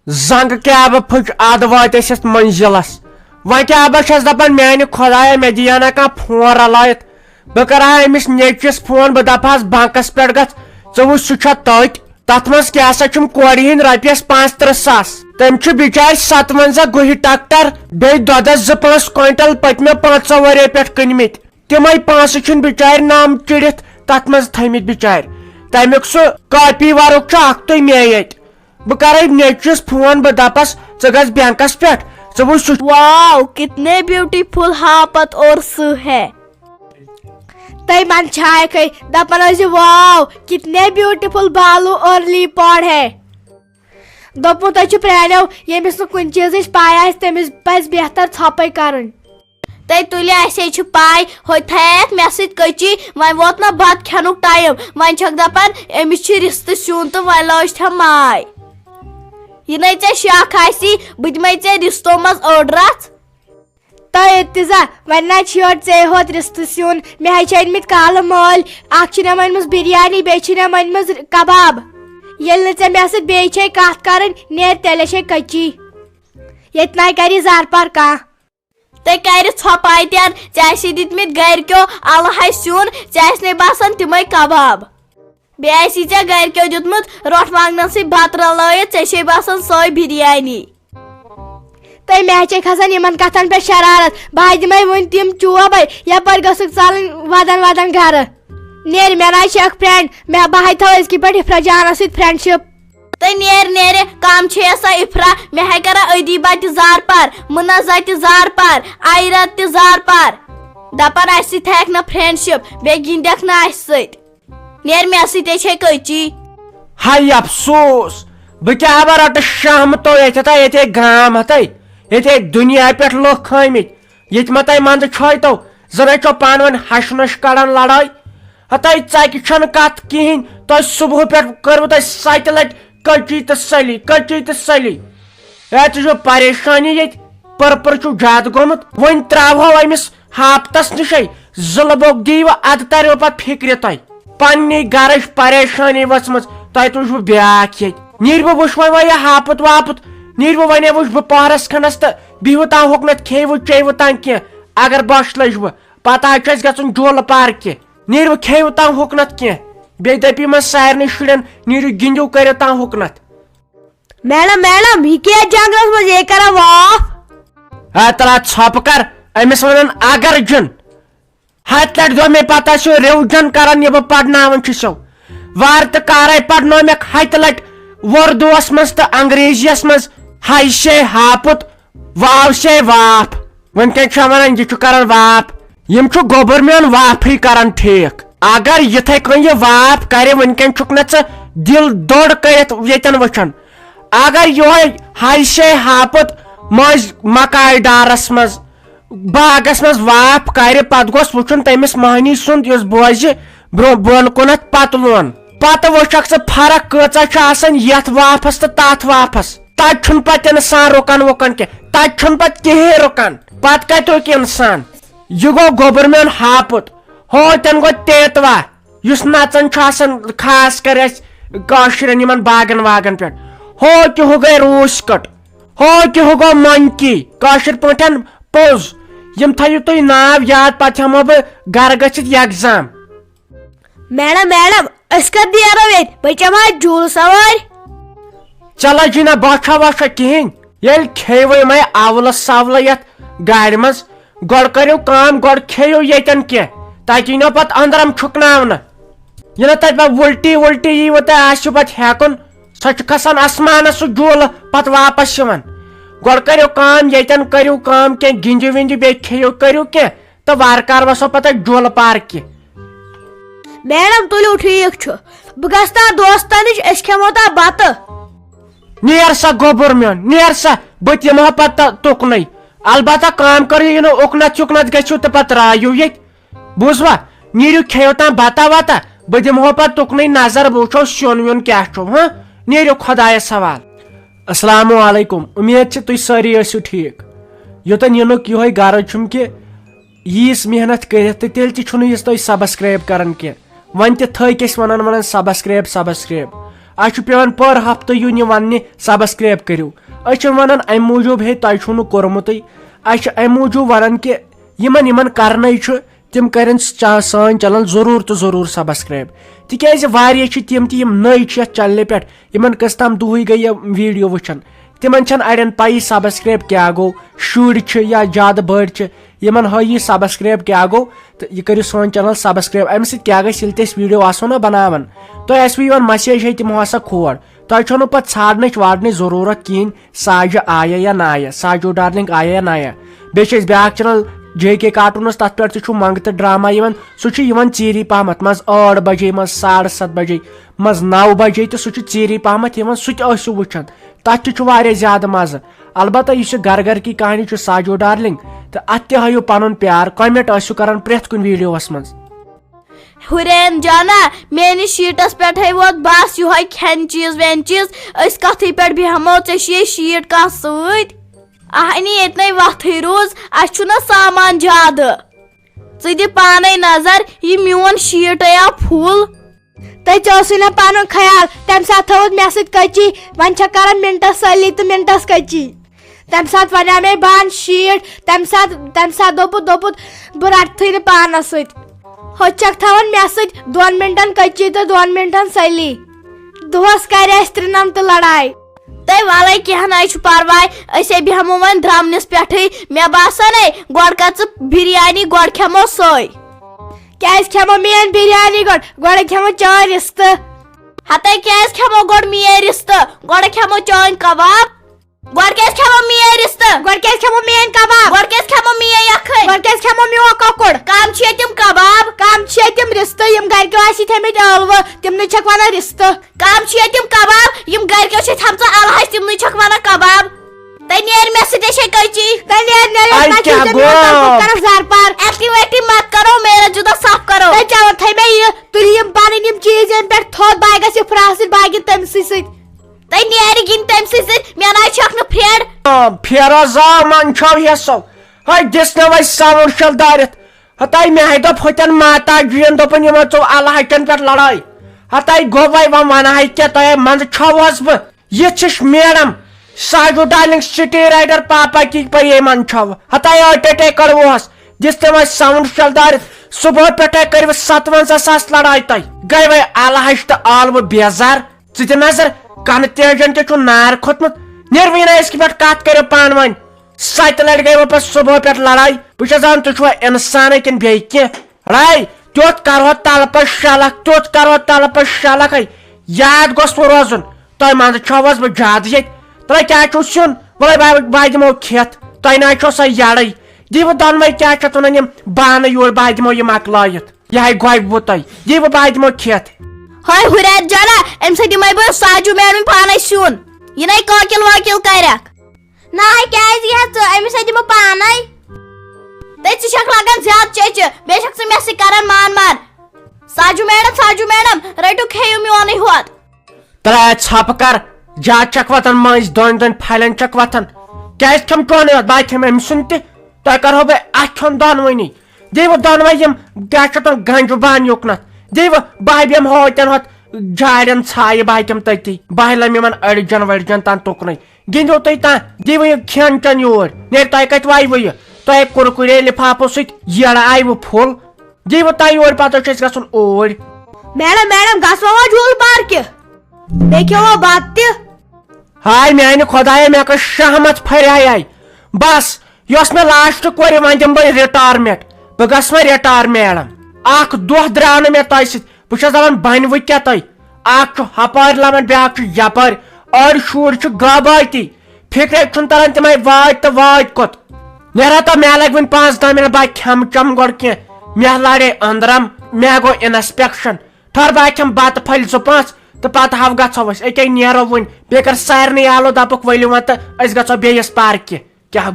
زنگ کیب پھچ اد وات منزلس و کیا بس دپان میانہ خدایا مے دیانا کھانا فون رلائت بہ کرہا امس نیچوس فون بہ دپہس بینکس پہ گھ ژٕ وچھ سہ چھا تت مز کیا سا چھم کورِ ہند رۄپیس 35,000 تم بچار 57 گُہہِ ٹریکٹر بی دۄدس 2-5 کوینٹل پتمو 5 ؤرۍ پہ کٕنمٕتۍ تمے پونسہٕ چھن بچار نام چڑھت تت مز تھمت بچار تمیک سہ کاپی ورک اختُے مے یت بہ کرے نیچوس فون بہ دپس ژٕ گژھ بینکس پہ ژٕ وچھ سہ واو کتنے بیوٹیفل ہاپت اور سہ ہے تئی من چھائے دپان واو کتنے بیوٹیفل بالو اور لیپاڈ ہے دپو تھی پرانو یمس نا کن چیز پائی تمس پز بہتر ژھپے کرن تھی تُلہِ اَسے پاے ہو تھایت مے سۭتۍ کچی وۄنۍ ووت نا بتہٕ کھٮ۪نُک ٹایم وۄنۍ چھکھ دپان أمِس چھُ رِستہٕ سیُن تہٕ وۄنۍ لٲج ماے یہ نے ژےٚ شک آسی بہٕ دِمے ژےٚ رِستو منٛز أڑ رژھ تہٕ ارتضا وۄنۍ نا چھُ یورٕ ژےٚ ہوت رِستہٕ سیُن مےٚ حظ چھِ أنمٕتۍ کالہٕ مٲلۍ اکھ چھِ مےٚ أنمٕژ بریانی بیٚیہِ چھِ مےٚ أنمٕژ کباب ییٚلہِ نہٕ ژےٚ مےٚ سۭتۍ بیٚیہِ چھے کتھ کرٕنۍ نیر تیٚلے چھے کچی ییٚتہِ نَے کری زارپار کانٛہہ تُہۍ کر ژھۄپاے تین ژےٚ آسی دِتمٕتۍ گرِکیو الہے سیُن ژےٚ آسہِ باسان تِمے کباب بیٚیہِ آسی ژےٚ گرِکیو دیُتمُت روٹھ وانگنن سۭتۍ بتہٕ رلٲیِتھ ژےٚ چھے باسان سۄے بریانی تُہۍ مےٚ چھے کھسان یِمن کتھن پٮ۪ٹھ شرارت بہٕ دِمے وُنۍ تِم چوبے یپٲرۍ گٔژھکھ ژلٕنۍ ودن ودن گرٕ نیر مےٚ نہ چھِ اکھ فرینڈ مےٚ بہٕ تھاو أزکہِ پٮ۪ٹھ افرا جانس سۭتۍ فرینڈشپ تہٕ نیرِ کم چھے سا افرا مےٚ ہے کران ادیبہ تہِ زار پار منزا تہِ زار پار آیرت تہِ زار پار دپان اسہِ سۭتۍ تھایکھ نہٕ فرینڈشپ بیٚیہِ گِنٛدکھ نہٕ اسہِ سۭتۍ نیر مےٚ سۭتۍ چھے کچی ہاے افسوس بہ کیا بہ رٹ شام تو یہ گام ہتھے یہ دنیا پہ لُکھ کھمت یہ ما تہ مند چھوتو زن چھو پان ون ہش نش کڑان لڑائی ہتھے ژکہِ چھن کت کہین تہ صبح پہ کرو تہ 7 لٹ کچی تو سلی کچی تو سلی یہ پریشانی یہ پرپر چھو زیادہ گومت ون تراو امس ہاپتس نشے ظلمک دیو اد ترو پہ فکر تہ پننی گرچ پریشانی وچمژ تہ تُج بہ بیاکھ یہ نیر بہ وچھ وۄنۍ یہ ہاپت واپت نیر بہ ونے وچھ بہ پہرس کھنس تو بہو تان ہوکنت کھیو چیو تان کی اگر بش لج بہ پتہ اس گھن جولہ پارکہ نیر بہ کھیو تان ہوکنت کی بی دپی من سارنی شرین نیرو گندو کرو تان ہوکنت میڈم یہ کیا جنگلس مز یہ کرا واف تلا ژھپ کر امس ونان اگر جن 7 لٹ دو مے پتہ سو ریوجن کران یہ بہ پڑناون چھسو وار تو کارے پڑنو مے 7 لٹ اردوس مز تو انگریزیس مز ہائی سے ہاپت واو سے واپ ونکن ونان یہ کران واپ یم گوبر میون واپھے کران ٹھیک اگر یتھے کن یہ واپ کرے ونکن چھک نا دل دوڑ کرت یتن وچھن اگر یہ ہائی سے ہاپت مز مکائی ڈارس مز باغس مز واپ کرے پت گوس وچھن تمس مہنی سند یس بوزِ برو بون کنت پتلون پتہ وچھک ژٕ فرق کۭژاہ چھِ آسان یتھ واپس تو تتھ واپس تت چھُنہٕ پتہٕ انسان رُکان وُکان کینٛہہ تت چھُنہٕ پتہٕ کہیٖنۍ رُکان پتہٕ کتہِ رُکہِ انسان یہ گو گوبر میون ہاپت ہوتن گو تیتوا یس نژان چھُ آسان خاص کر اس کٲشرین یمن باغن واغن پہ ہو کہ ہُہ گٔے روٗس کٹ ہو کہ ہُہ گو منکی کٲشر پٲٹھۍ پوٚز یم تھٲیِو تُہۍ ناو یاد پتہٕ ہٮ۪مو بہٕ گرٕ گٔژھِتھ ایگزام میڈم اس کر نیرو ییٚتہِ بہٕ چمہٕ ہا جوٗلہٕ سوٲرۍ چلو جِنہ بچھا وچھا کہین ییٚلہِ کھیٚیِو یِمے اولہٕ سولہٕ یتھ گاڑِ منٛز گۄڈٕ کٔرِو کٲم گۄڈٕ کھیٚیِو ییٚتٮ۪ن کینٛہہ تاکہِ یِنو پتہٕ أنٛدرم چھُکناونہٕ ییٚلہِ تتہِ پتہٕ وُلٹی وُلٹی ییٖوٕ تۄہہِ آسِوٕ پتہٕ ہٮ۪کُن سۄ چھِ کھسان اسمانس سُہ جوٗلہٕ پتہٕ واپس یِوان گۄڈٕ کٔرِو کٲم ییٚتٮ۪ن کٔرِو کٲم کینٛہہ گِنٛدِو وِنٛدِو بیٚیہِ کھیٚیِو کٔرِو کینٛہہ تہٕ وارٕ کارٕ وسو پتہٕ جوٗلہٕ پارکہِ میڈم تُلِو ٹھیٖک چھُ بہٕ گژھٕ تان دوستن نِش أسۍ کھٮ۪مو تان بتہٕ نیر سا گوبر میون نیر سا بہٕ تہِ یِمہٕ ہا پتہٕ تُکنٕے البتہ کٲم کٔرِو یہِ نہٕ اُکنت چُکنت گٔژھِو تہٕ پتہٕ ترٛٲیِو ییٚتہِ بوٗزوا نیٖرِو کھیٚیِو تام بتہ وتہ بہٕ دِمہو پتہٕ تُکنٕے نظر بہٕ وٕچھو سیُن ویُن کیاہ چھُ ہاں نیٖرِو خۄدایس حوال السلام علیکم امید چھِ تُہۍ سٲری ٲسِو ٹھیٖک یوٚتن یِنُک یِہوے غرض چھُم کہِ ییٖژ محنت کٔرِتھ تہٕ تیٚلہِ تہِ چھُنہٕ یُس تُہۍ سبسکرایب کران کینٛہہ وۄنۍ تہِ تھٲیِکھ أسۍ ونان سبسکرایب اچھا پیوان پر ہفتہ یُن یہ وننہِ سبسکرائب کٔرِو أسۍ چھِ ونان امہِ موٗجوٗب ہے تۄہہِ چھُو نہٕ کوٚرمُتٕے أسۍ چھِ امہِ موٗجوٗب ونان کہِ یِمن کرنے چھُ تِم کرن سٲنۍ چنل ضروٗر تہٕ ضروٗر سبسکرائب تِکیازِ واریاہ چھِ تِم تہِ یِم نٔے چھِ یتھ چنلہِ پٮ۪ٹھ یِمن کٔژ تام دُہٕے گٔے یہِ ویٖڈیو وٕچھان تِمن چھنہٕ اڑٮ۪ن پایی سبسکرائب کیٛاہ گوٚو شُرۍ چھِ یا زیادٕ بٔڑۍ چھِ یِمن ہٲیی سبسکرائب کیٛاہ گوٚو تہٕ یہِ کٔرِو سون چنل سبسکرائب امہِ سۭتۍ کیٛاہ گژھِ ییٚلہِ تہِ أسۍ ویٖڈیو آسو نا بناوان تۄہہِ آسوٕ یِوان مسیج ہے تِمو ہسا کھور تۄہہِ چھو نہٕ پتہٕ ژھانڈنٕچ وانڈنٕچ ضروٗرت کِہینۍ ساجہِ آیا یا نایا ساجو ڈارلنگ آیا یا نایا بیٚیہِ چھِ أسۍ بیاکھ چنل جے کے کارٹونس تتھ پٮ۪ٹھ تہِ چھُ منگہٕ تہٕ ڈراما یِوان سُہ چھُ یِوان ژیٖری پہمتھ منٛز 8 بجے منٛز 7:30 بجے منٛز 9 بجے تہٕ سُہ چھُ ژیٖری پہمتھ یِوان سُہ تہِ ٲسِو وٕچھان تتھ تہِ چھُ واریاہ زیادٕ مزٕ البتہ یُس یہِ گر گر کی کہانی چھُ ساجو ڈارلنگ تہٕ اتھ تہِ ہٲیِو پنُن پیار کمنٹ ٲسِو کران پرٛٮ۪تھ کُنہِ ویٖڈیوس منٛز ہُرین جانا میٲنِس شیٖٹس پٮ۪ٹھے ووت بس یِہوے کھٮ۪ن چیٖز وٮ۪ن چیٖز أسۍ کتھٕے پٮ۪ٹھ بیہمو ژےٚ چھُے شیٖٹ کانٛہہ سۭتۍ اہنی ییٚتنٕے وتھٕے روٗز اسہِ چھُنہ سامان زیادٕ ژٕ دِ پانے نظر یہِ میون شیٖٹے آو فُل تۄہہِ ژےٚ نا پنُن خیال تمہِ ساتہٕ تھٲوٕتھ مےٚ سۭتۍ کٔچی وۄنۍ چھےٚ کران منٹس سلی تہٕ منٹس کٔچی تمہِ ساتہٕ ونیو مےٚ بہٕ انہٕ شیٖٹ تمہِ ساتہٕ دوٚپُتھ بہٕ رٹتھٕے نہٕ پانس سۭتۍ ہوٚتہِ چھکھ تھاوان مےٚ سۭتۍ 2 منٹن کٔچی تہٕ 2 منٹن سلی دۄہس کرِ اسہِ ترٛنم لڑاے تۄہہِ ولے کینٛہہ نہٕ چھُ پرواے أسۍ ہے بیہمو وۄنۍ درٛمنِس پٮ۪ٹھٕے مےٚ باسان گۄڈٕ کر ژٕ بِریانی گۄڈٕ کھٮ۪مو سۄے کیٛازِ کھٮ۪مو میٲنۍ بِریانی گۄڈٕ کھٮ۪مو چٲنۍ رِستہٕ ہتے کیٛازِ کھٮ۪مو گۄڈٕ میٲنۍ رِستہٕ گۄڈٕ کھٮ۪مو چٲنۍ کباب گۄڈٕ کیٛازِ کھٮ۪مو میٲنۍ رِستہٕ گۄڈٕ کیٛازِ کھٮ۪مو میٲنۍ کباب گۄڈٕ کیٛازِ کھٮ۪مو میٲنۍ یکھٕنۍ گۄڈٕ کیٛازِ کھٮ۪مو میون کۄکُر کم چھِ تِم کباب کم چھِ تِم رِستہٕ یِم گرِکیو آسی تھٲمٕتۍ ٲلوٕ تِمنٕے چھکھ ونان رِستہٕ کم چھِ تِم کباب یِم گرِکیو چھِ تھامژٕ الہج تِمنٕے چھکھ ونان کباب تۄہہِ نیرِ مےٚ سۭتۍ چھے کٔچی زارپار ایکٹِو ویکٹِو مت کرو میرا جُدا صاف کرو تھٲے مےٚ یہِ تُلہِ یِم پنٕنۍ یِم چیٖز ییٚمہِ پٮ۪ٹھ تھوٚد بہٕ گژھِ فراق سۭتۍ بہٕ گِنٛدٕ تٔمسٕے سۭتۍ تۄہہِ نیرِ گِنٛدِ تٔمسٕے سۭتۍ مےٚ نہ چھکھ نہٕ فرینڈ پھیرا زامان چھو یسو ہے دِس نہ وۄنۍ ساوُنڈ شل دٲرِتھ ہتاے مےٚ ہے دوٚپ ہُتٮ۪ن ماتا جِین دوٚپُن یِمو ژوٚو الہچن پٮ۪ٹھ لڑٲے ہتاے گوٚو وۄنۍ ونہٕ ہے کیٛاہ تۄہہِ منٛزٕ چھوہس بہٕ یہِ چھِس میڈم ساجو ڈارلنگ سٹی رائڈر پاپا کی پے من چھو ہتاے 8 کڑوہس دِس تہِ وۄنۍ ساوُنڈ شل دٲرِتھ صبح پٮ۪ٹھے کٔرِو 57 ساس لڑاے تۄہہِ گٔے وۄنۍ الہج تہٕ ٲلوٕ بیزار ژٕ دِ نظر کنہٕ تیجن تہِ چھُ نار کھوٚتمُت نِروینا أسۍ پٮ۪ٹھ کتھ کٔرِو پانہٕ ؤنۍ 7 لٹہِ گٔے وۄنۍ پتہٕ صبح پٮ۪ٹھ لڑاے بہٕ چھس دپان تُہۍ چھُوا انسانے کِنہٕ بیٚیہِ کینٛہہ راے تیُتھ کرہو تلپس شلکھ تیُتھ کرہو تلپس شلکھ ہے یاد گوٚژھ وۄنۍ روزُن تۄہہِ منٛزٕ چھوہس بہٕ زیادٕ ییٚتہِ تۄہہِ کیٛاہ چھُو سیُن وۄنۍ بہٕ دِمو کھٮ۪تھ تۄہہِ نہ چھو سۄ یڑٕے دِیِو دۄنوے کیٛاہ چھِ اتھ ونان یِم بانہٕ یور بہٕ دِمو یہِ مۄکلٲیِتھ یِہے گۄبہِ تۄہہِ دِیِو بہٕ دِمو کھٮ۪تھ ہاے ہُریر جانا امہِ سۭتۍ دِمے بہٕ ساجو میڈم پانے سیُن یہِ نَے کٲکِل وٲکِل کرکھ نہ کیٛازِ یِہا ژٕ أمِس سۭتۍ دِمو پانے ژٕ چھکھ لگان زیادٕ چیچہِ بیٚیہِ چھکھ ژٕ مےٚ سۭتۍ کران مان ساجو میڈم رٔٹِو کھیٚیِو میونٕے ہوت ترٛےٚ ژھۄپہٕ کر زیادٕ چھکھ وتھان مٔنٛزۍ دۄن پھلٮ۪ن چھکھ وتھان کیٛازِ کھٮ۪م چونٕے یوت بہٕ کھٮ۪م أمۍ سُنٛد تہِ تۄہہِ کرہو بہٕ اتھ کھیوٚن دۄنوٕنی دِیِو دۄنوے یِم کیٛاہ چھِ اتھ گنجہِ بانہٕ یُکنتھ دِیِو بہٕ بیٚہمہٕ ہوتٮ۪ن ہۄتھ جارٮ۪ن ژھایہِ بہٕ دِمہٕ تٔتی بہٕ لمہٕ یِمن أڑجن ؤڑجن تان تُکنٕے گِنٛدِو تُہۍ تانۍ دِیِو یہِ کھٮ۪ن چٮ۪ن یور نیرِ تۄہہِ کتہِ وایوٕ یہِ تۄہہِ کُرکُرے لفافو سۭتۍ یڑٕ آیوٕ پھُل دِیِو تۄہہِ یورٕ پتہٕ چھُ اسہِ گژھُن اوٗرۍ میڈم گژھو وۄنۍ جوٗل پارکہِ بیٚیہِ کھٮ۪مو بتہٕ تہِ ہاے میانہِ خۄدایا مےٚ کٔژ شہمت پھریاے بس یۄس مےٚ لاسٹ کورِ وۄنۍ دِمہٕ بہٕ رِٹارمنٹ بہٕ گژھٕ وۄنۍ رِٹار میڈم اکھ دۄہ درٛاو نہٕ مےٚ تۄہہِ سۭتۍ بہٕ چھس دپان بنہِ وٕ کیٛاہ تۄہہِ اکھ چھُ ہپٲرۍ لبان بیاکھ چھُ یپٲرۍ أڑۍ شُرۍ چھِ غٲبٲتی فِکرے چھُنہٕ تران تِمے وٲتۍ تہٕ وٲتۍ کوٚت نیرا تو مےٚ لگہِ وُنہِ 5-10 منٹ بہٕ کھٮ۪مہٕ چٮ۪مہٕ گۄڈٕ کینٛہہ مےٚ لڑے أنٛدرم مےٚ گوٚو انسپیکشن ٹھہر بہٕ کھٮ۪مہٕ بتہٕ پھٔلۍ 2-5 تہٕ پتہٕ ہف گژھو أسۍ أکے نیرو وُنہِ بیٚیہِ کر سارنٕے آلو دپُکھ ؤلِو وۄنۍ تہٕ أسۍ گژھو بیٚیِس پارکہِ کیٛاہ